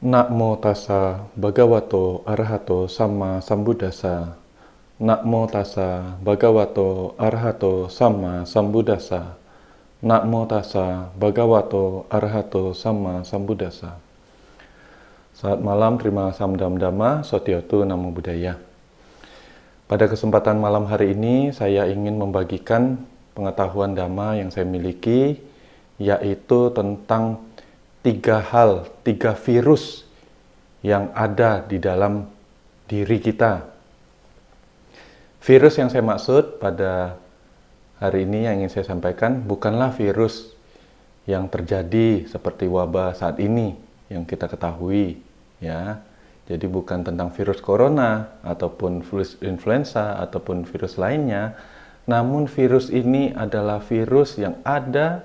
Namo tassa bhagavato arahato samma sambuddhassa. Namo tassa bhagavato arahato samma sambuddhassa. Namo tassa bhagavato arahato samma sambuddhassa. Selamat malam, terima samdam dhamma, sotiotu namo buddhaya. Pada kesempatan malam hari ini, saya ingin membagikan pengetahuan dhamma yang saya miliki, yaitu tentang tiga virus yang ada di dalam diri kita. Virus yang saya maksud pada hari ini yang ingin saya sampaikan bukanlah virus yang terjadi seperti wabah saat ini yang kita ketahui, ya. Jadi bukan tentang virus corona ataupun virus influenza ataupun virus lainnya, namun virus ini adalah virus yang ada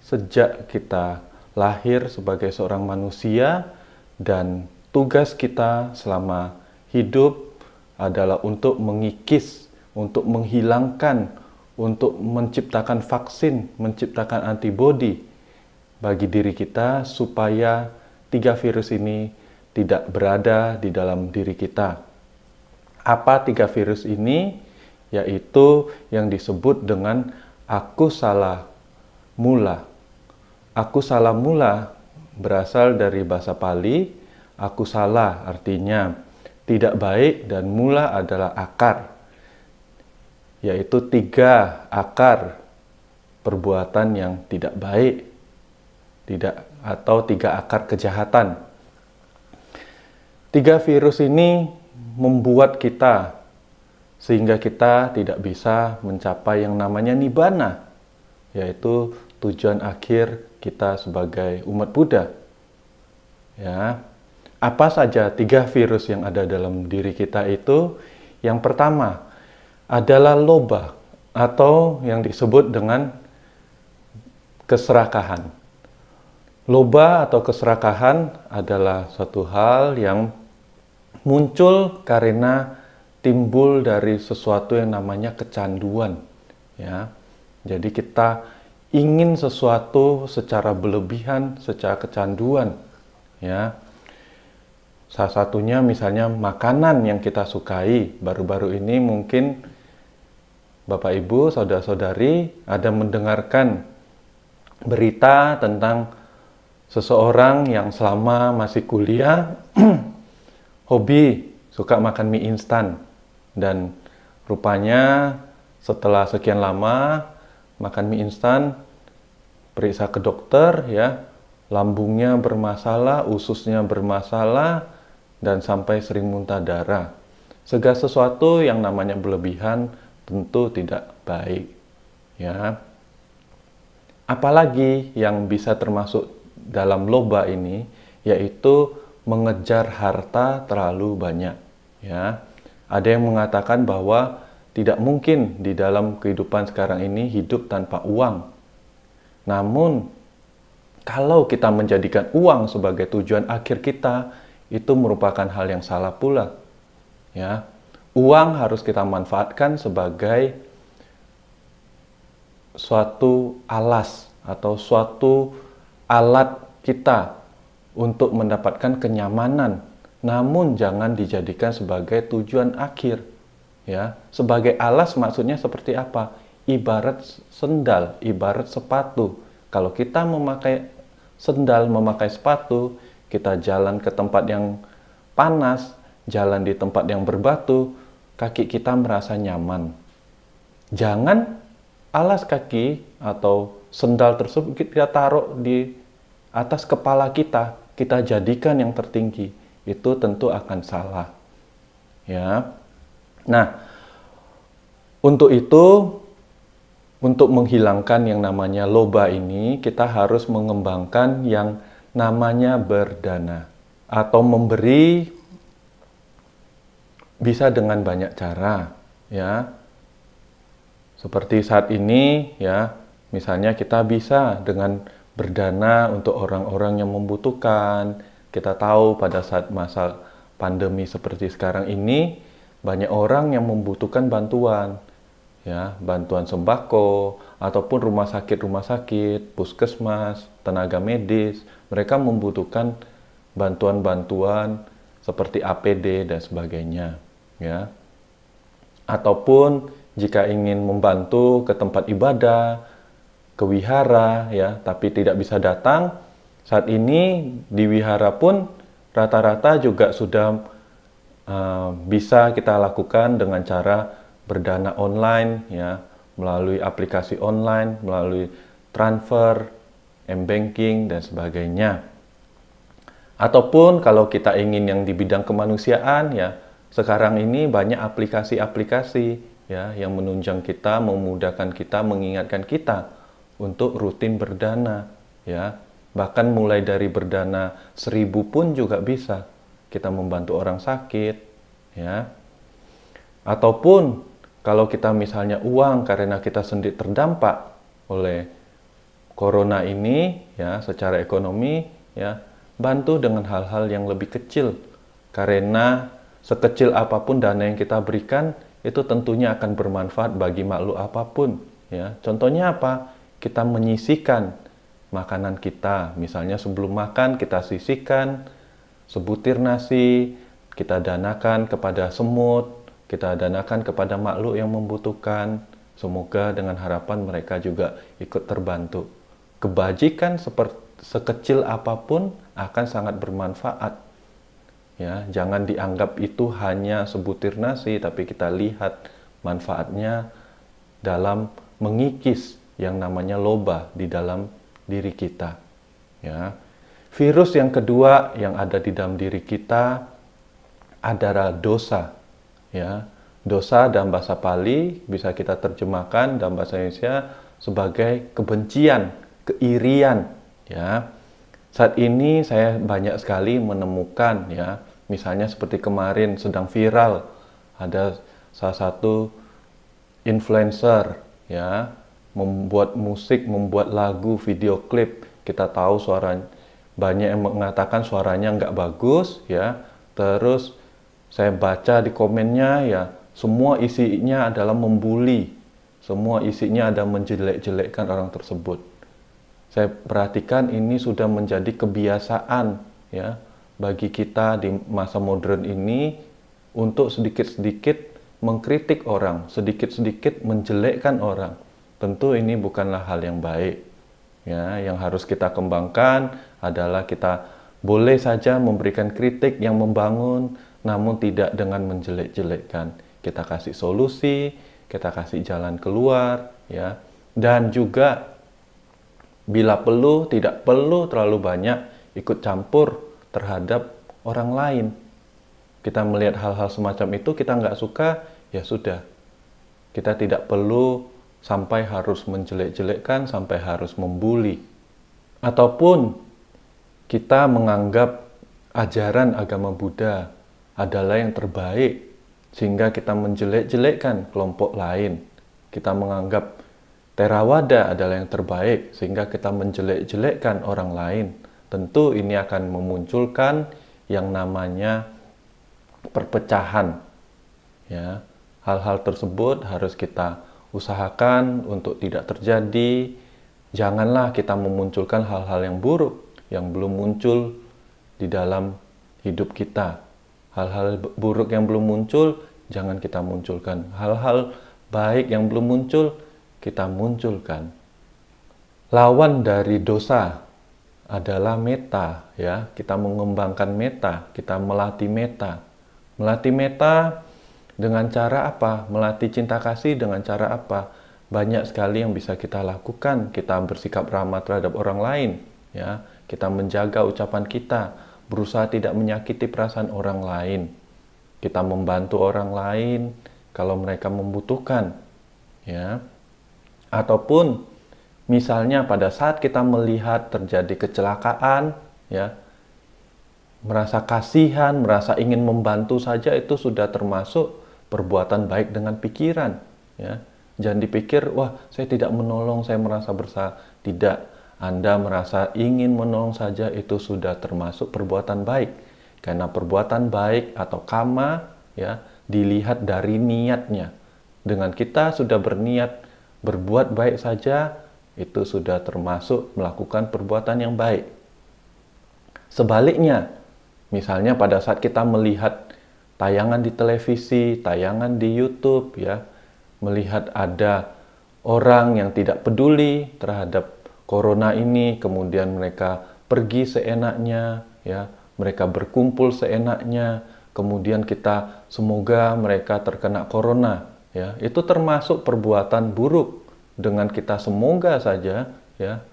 sejak kita lahir sebagai seorang manusia, dan tugas kita selama hidup adalah untuk mengikis, untuk menghilangkan, untuk menciptakan vaksin, menciptakan antibodi bagi diri kita supaya tiga virus ini tidak berada di dalam diri kita. Apa tiga virus ini? Yaitu yang disebut dengan aku salah mula. Aku salah mula berasal dari bahasa Pali. Aku salah artinya tidak baik dan mula adalah akar, yaitu tiga akar perbuatan yang tidak baik, atau tiga akar kejahatan. Tiga virus ini membuat kita sehingga kita tidak bisa mencapai yang namanya nibbana, yaitu tujuan akhir kita sebagai umat Buddha. Ya, apa saja tiga virus yang ada dalam diri kita itu? Yang pertama adalah lobha, atau yang disebut dengan keserakahan. Lobha atau keserakahan adalah suatu hal yang muncul karena timbul dari sesuatu yang namanya kecanduan. Ya, jadi kita ingin sesuatu secara berlebihan, secara kecanduan, ya. Salah satunya misalnya makanan yang kita sukai. Baru-baru ini mungkin Bapak Ibu, saudara-saudari ada mendengarkan berita tentang seseorang yang selama masih kuliah hobi suka makan mie instan, dan rupanya setelah sekian lama makan mie instan, periksa ke dokter, ya, lambungnya bermasalah, ususnya bermasalah, dan sampai sering muntah darah. Segala sesuatu yang namanya berlebihan tentu tidak baik, ya. Apalagi yang bisa termasuk dalam lobha ini, yaitu mengejar harta terlalu banyak, ya. Ada yang mengatakan bahwa tidak mungkin di dalam kehidupan sekarang ini hidup tanpa uang. Namun, kalau kita menjadikan uang sebagai tujuan akhir kita, itu merupakan hal yang salah pula. Ya, uang harus kita manfaatkan sebagai suatu alas atau suatu alat kita untuk mendapatkan kenyamanan. Namun, jangan dijadikan sebagai tujuan akhir. Ya, sebagai alas maksudnya seperti apa? Ibarat sendal, ibarat sepatu. Kalau kita memakai sendal, memakai sepatu, kita jalan ke tempat yang panas, jalan di tempat yang berbatu, kaki kita merasa nyaman. Jangan alas kaki atau sendal tersebut kita taruh di atas kepala kita, kita jadikan yang tertinggi. Itu tentu akan salah. Ya. Nah, untuk itu, untuk menghilangkan yang namanya lobha ini, kita harus mengembangkan yang namanya berdana, atau memberi bisa dengan banyak cara, ya. Seperti saat ini, ya, misalnya kita bisa dengan berdana untuk orang-orang yang membutuhkan. Kita tahu pada saat masa pandemi seperti sekarang ini, banyak orang yang membutuhkan bantuan, ya, bantuan sembako ataupun rumah sakit, puskesmas, tenaga medis, mereka membutuhkan bantuan-bantuan seperti APD dan sebagainya, ya. Ataupun jika ingin membantu ke tempat ibadah, ke wihara, ya, tapi tidak bisa datang, saat ini di wihara pun rata-rata juga sudah bisa kita lakukan dengan cara berdana online, ya, melalui aplikasi online, melalui transfer, m-banking, dan sebagainya. Ataupun kalau kita ingin yang di bidang kemanusiaan, ya, sekarang ini banyak aplikasi-aplikasi, ya, yang menunjang kita, memudahkan kita, mengingatkan kita untuk rutin berdana, ya. Bahkan mulai dari berdana 1.000 pun juga bisa kita membantu orang sakit, ya. Ataupun kalau kita misalnya uang karena kita sendiri terdampak oleh corona ini, ya, secara ekonomi, ya, bantu dengan hal-hal yang lebih kecil, karena sekecil apapun dana yang kita berikan itu tentunya akan bermanfaat bagi makhluk apapun, ya. Contohnya apa? Kita menyisihkan makanan kita, misalnya sebelum makan kita sisihkan sebutir nasi, kita danakan kepada semut, kita danakan kepada makhluk yang membutuhkan. Semoga dengan harapan mereka juga ikut terbantu. Kebajikan sekecil apapun akan sangat bermanfaat. Ya, jangan dianggap itu hanya sebutir nasi, tapi kita lihat manfaatnya dalam mengikis yang namanya loba di dalam diri kita. Ya. Virus yang kedua yang ada di dalam diri kita adalah dosa. Ya, dosa dalam bahasa Pali bisa kita terjemahkan dalam bahasa Indonesia sebagai kebencian, keirian. Ya, saat ini saya banyak sekali menemukan, ya, misalnya seperti kemarin sedang viral ada salah satu influencer, ya, membuat musik, membuat lagu, video klip. Kita tahu suaranya banyak yang mengatakan suaranya nggak bagus, ya. Terus saya baca di komennya, ya, semua isinya adalah membuli, semua isinya ada menjelek-jelekkan orang tersebut. Saya perhatikan ini sudah menjadi kebiasaan, ya, bagi kita di masa modern ini untuk sedikit-sedikit mengkritik orang, sedikit-sedikit menjelekkan orang. Tentu ini bukanlah hal yang baik. Ya, yang harus kita kembangkan adalah kita boleh saja memberikan kritik yang membangun, namun tidak dengan menjelek-jelekkan. Kita kasih solusi, kita kasih jalan keluar, ya. Dan juga bila perlu, tidak perlu terlalu banyak ikut campur terhadap orang lain. Kita melihat hal-hal semacam itu, kita nggak suka, ya sudah. Kita tidak perlu sampai harus menjelek-jelekkan, sampai harus membuli. Ataupun kita menganggap ajaran agama Buddha adalah yang terbaik, sehingga kita menjelek-jelekkan kelompok lain. Kita menganggap Theravada adalah yang terbaik, sehingga kita menjelek-jelekkan orang lain. Tentu ini akan memunculkan yang namanya perpecahan. Ya, hal-hal tersebut harus kita usahakan untuk tidak terjadi. Janganlah kita memunculkan hal-hal yang buruk yang belum muncul di dalam hidup kita. Hal-hal buruk yang belum muncul, jangan kita munculkan. Hal-hal baik yang belum muncul, kita munculkan. Lawan dari dosa adalah metta, ya. Kita mengembangkan metta, kita melatih metta. Melatih metta dengan cara apa? Melatih cinta kasih dengan cara apa? Banyak sekali yang bisa kita lakukan. Kita bersikap ramah terhadap orang lain, ya. Kita menjaga ucapan kita, berusaha tidak menyakiti perasaan orang lain. Kita membantu orang lain kalau mereka membutuhkan, ya. Ataupun misalnya pada saat kita melihat terjadi kecelakaan, ya, merasa kasihan, merasa ingin membantu saja itu sudah termasuk perbuatan baik dengan pikiran, ya. Jangan dipikir, wah, saya tidak menolong, saya merasa bersalah. Tidak, Anda merasa ingin menolong saja itu sudah termasuk perbuatan baik. Karena perbuatan baik atau kama, ya, dilihat dari niatnya. Dengan kita sudah berniat berbuat baik saja, itu sudah termasuk melakukan perbuatan yang baik. Sebaliknya, Misalnya pada saat kita melihat tayangan di televisi, tayangan di YouTube, ya, melihat ada orang yang tidak peduli terhadap corona ini, kemudian mereka pergi seenaknya, ya, mereka berkumpul seenaknya, kemudian kita semoga mereka terkena corona, ya, itu termasuk perbuatan buruk. Dengan kita semoga saja, ya,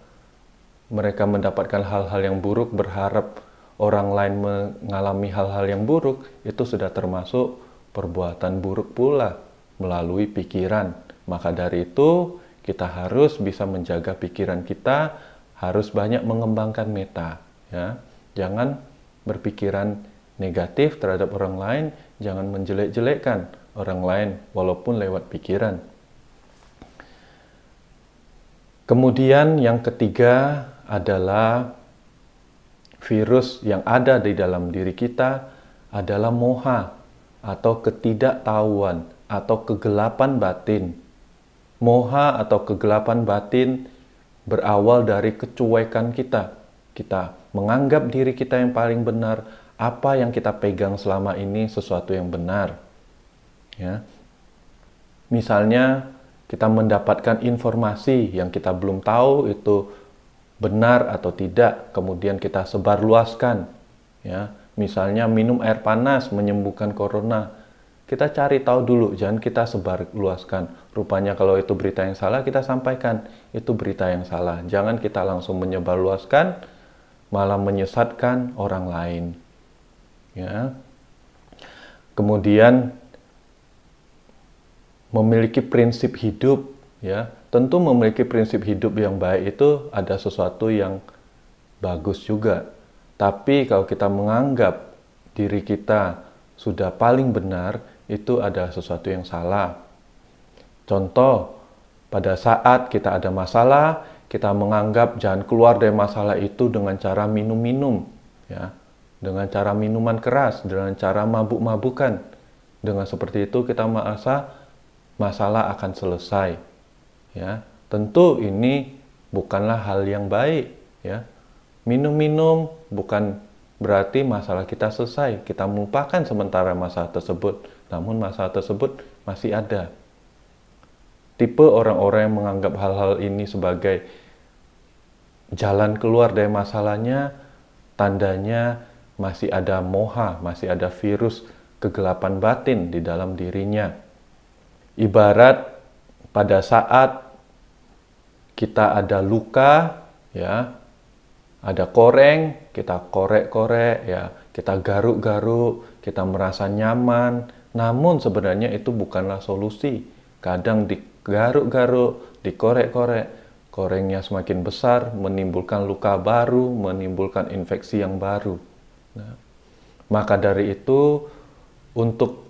mereka mendapatkan hal-hal yang buruk, berharap orang lain mengalami hal-hal yang buruk, itu sudah termasuk perbuatan buruk pula melalui pikiran. Maka dari itu, kita harus bisa menjaga pikiran kita, harus banyak mengembangkan meta, ya. Jangan berpikiran negatif terhadap orang lain, jangan menjelek-jelekkan orang lain walaupun lewat pikiran. Kemudian yang ketiga adalah virus yang ada di dalam diri kita adalah moha atau ketidaktahuan atau kegelapan batin. Moha atau kegelapan batin berawal dari kecuekan kita. Kita menganggap diri kita yang paling benar, apa yang kita pegang selama ini sesuatu yang benar. Ya. Misalnya kita mendapatkan informasi yang kita belum tahu itu benar atau tidak, kemudian kita sebarluaskan, ya. Misalnya minum air panas menyembuhkan corona, kita cari tahu dulu, jangan kita sebarluaskan. Rupanya kalau itu berita yang salah, kita sampaikan itu berita yang salah. Jangan kita langsung menyebarluaskan, malah menyesatkan orang lain, ya. Kemudian memiliki prinsip hidup, ya. Tentu memiliki prinsip hidup yang baik itu ada sesuatu yang bagus juga. Tapi kalau kita menganggap diri kita sudah paling benar, itu ada sesuatu yang salah. Contoh, pada saat kita ada masalah, kita menganggap jangan keluar dari masalah itu dengan cara minum-minum, ya. Dengan cara minuman keras, dengan cara mabuk-mabukan. Dengan seperti itu kita merasa masalah akan selesai. Ya, tentu ini bukanlah hal yang baik, ya. Minum-minum bukan berarti masalah kita selesai. Kita melupakan sementara masalah tersebut, namun masalah tersebut masih ada. Tipe orang-orang yang menganggap hal-hal ini sebagai jalan keluar dari masalahnya, tandanya masih ada moha, masih ada virus kegelapan batin di dalam dirinya. Ibarat pada saat kita ada luka, ya, ada koreng, kita korek-korek, ya, kita garuk-garuk, kita merasa nyaman, namun sebenarnya itu bukanlah solusi. Kadang digaruk-garuk, dikorek-korek, korengnya semakin besar, menimbulkan luka baru, menimbulkan infeksi yang baru. Nah, maka dari itu, untuk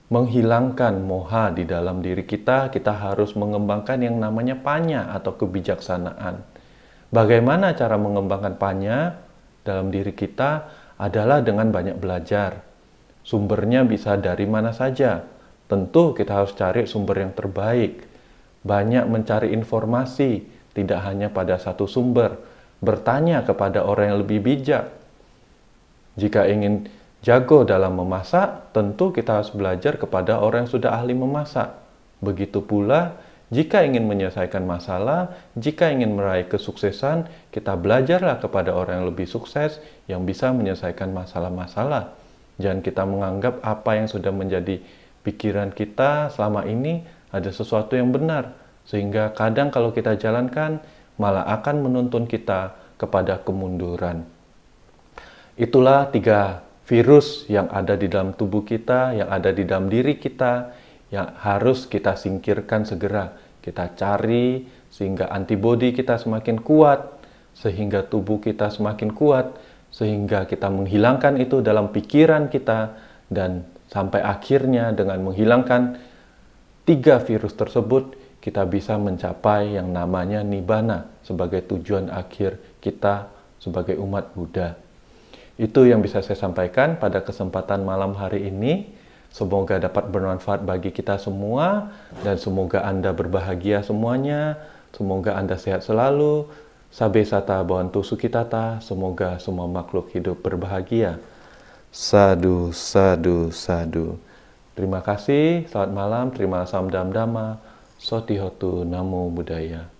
menghilangkan moha di dalam diri kita, kita harus mengembangkan yang namanya panya atau kebijaksanaan. Bagaimana cara mengembangkan panya dalam diri kita adalah dengan banyak belajar. Sumbernya bisa dari mana saja. Tentu kita harus cari sumber yang terbaik. Banyak mencari informasi, tidak hanya pada satu sumber. Bertanya kepada orang yang lebih bijak. Jika ingin jago dalam memasak, tentu kita harus belajar kepada orang yang sudah ahli memasak. Begitu pula, jika ingin menyelesaikan masalah, jika ingin meraih kesuksesan, kita belajarlah kepada orang yang lebih sukses, yang bisa menyelesaikan masalah-masalah. Jangan kita menganggap apa yang sudah menjadi pikiran kita selama ini ada sesuatu yang benar. Sehingga kadang kalau kita jalankan, malah akan menuntun kita kepada kemunduran. Itulah 3 virus yang ada di dalam tubuh kita, yang ada di dalam diri kita, yang harus kita singkirkan segera. Kita cari sehingga antibodi kita semakin kuat, sehingga tubuh kita semakin kuat, sehingga kita menghilangkan itu dalam pikiran kita, dan sampai akhirnya dengan menghilangkan 3 virus tersebut, kita bisa mencapai yang namanya Nibbana sebagai tujuan akhir kita sebagai umat Buddha. Itu yang bisa saya sampaikan pada kesempatan malam hari ini. Semoga dapat bermanfaat bagi kita semua, dan semoga Anda berbahagia semuanya. Semoga Anda sehat selalu. Sabe sata bawantu sukitata, semoga semua makhluk hidup berbahagia. Sadu, sadu, sadu. Terima kasih, selamat malam, terima samdam dhamma, sotihotu namo buddhaya.